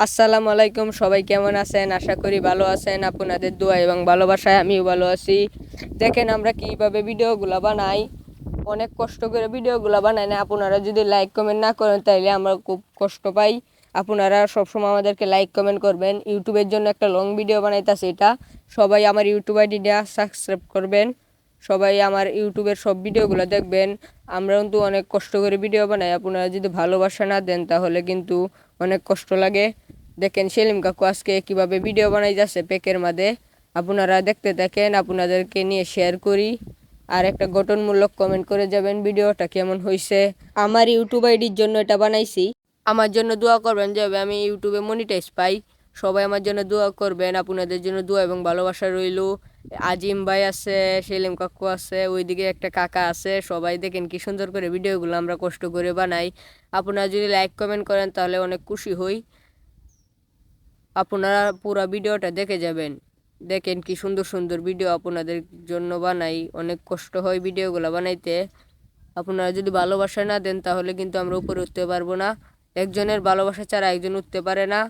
আসসালামু আলাইকুম, সবাই কেমন আছেন? আশা করি ভালো আছেন। আপনাদের দোয়া এবং ভালোবাসায় আমিও ভালো আছি। দেখেন আমরা কিভাবে ভিডিওগুলো বানাই, অনেক কষ্ট করে ভিডিওগুলো বানাই না। আপনারা যদি লাইক কমেন্ট না করেন তাহলে আমরা খুব কষ্ট পাই। আপনারা সবসময় আমাদেরকে লাইক কমেন্ট করবেন। ইউটিউবের জন্য একটা লং ভিডিও বানাইতেছে, এটা সবাই আমার ইউটিউব আইডিটা সাবস্ক্রাইব করবেন। সবাই আমার ইউটিউবের সব ভিডিওগুলো দেখবেন। আমরা কিন্তু অনেক কষ্ট করে ভিডিও বানাই, আপনারা যদি ভালোবাসা না দেন তাহলে কিন্তু অনেক কষ্ট লাগে। দেখেন সেলিম কাকু আজকে কিভাবে ভিডিও বানাই যাচ্ছে পেকের মাঝে, আপনারা দেখতে থাকেন, আপনাদেরকে নিয়ে শেয়ার করি। আর একটা গঠনমূলক কমেন্ট করে যাবেন ভিডিওটা কেমন হয়েছে। আমার ইউটিউব আইডির জন্য এটা বানাইছি, আমার জন্য দোয়া করবেন যাবে আমি ইউটিউবে মনিটাইজ পাই। সবাই আমার জন্য দোয়া করবেন, আপনাদের জন্য দোয়া এবং ভালোবাসা রইল। আজিম ভাই আছে, সেলিম কাকু আছে, ওইদিকে একটা কাকা আছে। সবাই দেখেন কি সুন্দর করে ভিডিওগুলো আমরা কষ্ট করে বানাই। আপনারা যদি লাইক কমেন্ট করেন তাহলে অনেক খুশি হই। আপনারা পুরো ভিডিওটা দেখে যাবেন। দেখেন কি সুন্দর সুন্দর ভিডিও আপনাদের জন্য বানাই, অনেক কষ্ট হয় ভিডিওগুলো বানাইতে। আপনারা যদি ভালোবাসা না দেন তাহলে কিন্তু আমরা উপরে উঠতে পারবো না। একজনের ভালোবাসা ছাড়া একজন উঠতে পারে না।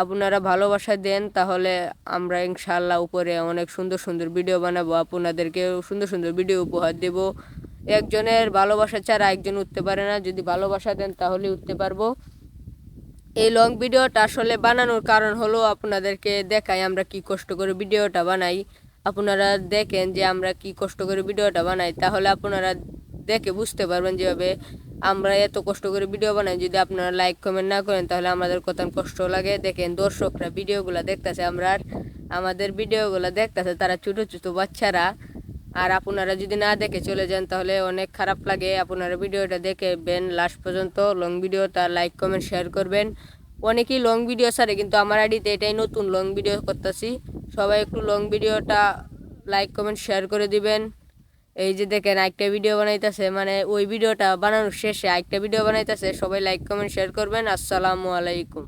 আপনারা ভালোবাসা দেন তাহলে আমরা ইনশাআল্লাহ উপরে অনেক সুন্দর সুন্দর ভিডিও বানাবো, আপনাদেরকে সুন্দর সুন্দর ভিডিও উপহার দেব। একজনের ভালোবাসা ছাড়া একজন উঠতে পারে না, যদি ভালোবাসা দেন তাহলে উঠতে পারবো। এই লং ভিডিওটা আসলে বানানোর কারণ হলো আপনাদেরকে দেখাই আমরা কি কষ্ট করে ভিডিওটা বানাই। আপনারা দেখেন যে আমরা কি কষ্ট করে ভিডিওটা বানাই, তাহলে আপনারা দেখে বুঝতে পারবেন যেভাবে আমরা এত কষ্ট করে ভিডিও বানাই। যদি আপনারা লাইক কমেন্ট না করেন তাহলে আমাদের কত কষ্ট লাগে। দেখেন দর্শকরা ভিডিওগুলো দেখতেছে, আমাদের ভিডিওগুলো দেখতেছে, তারা ছোট ছোট বাচ্চারা। আর আপনারা যদি না দেখে চলে যান তাহলে অনেক খারাপ লাগে। আপনারা ভিডিওটা দেখবেন লাস্ট পর্যন্ত, লং ভিডিওটা লাইক কমেন্ট শেয়ার করবেন। অনেকেই লং ভিডিও ছাড়ে, কিন্তু আমার আইডিতে এটাই নতুন লং ভিডিও করতেছি। সবাই একটু লং ভিডিওটা লাইক কমেন্ট শেয়ার করে দিবেন। এই যে দেখেন একটা ভিডিও বানাইতেছে, মানে ওই ভিডিওটা বানানোর শেষে একটা ভিডিও বানাইতেছে। সবাই লাইক কমেন্ট শেয়ার করবেন। আসসালামু আলাইকুম।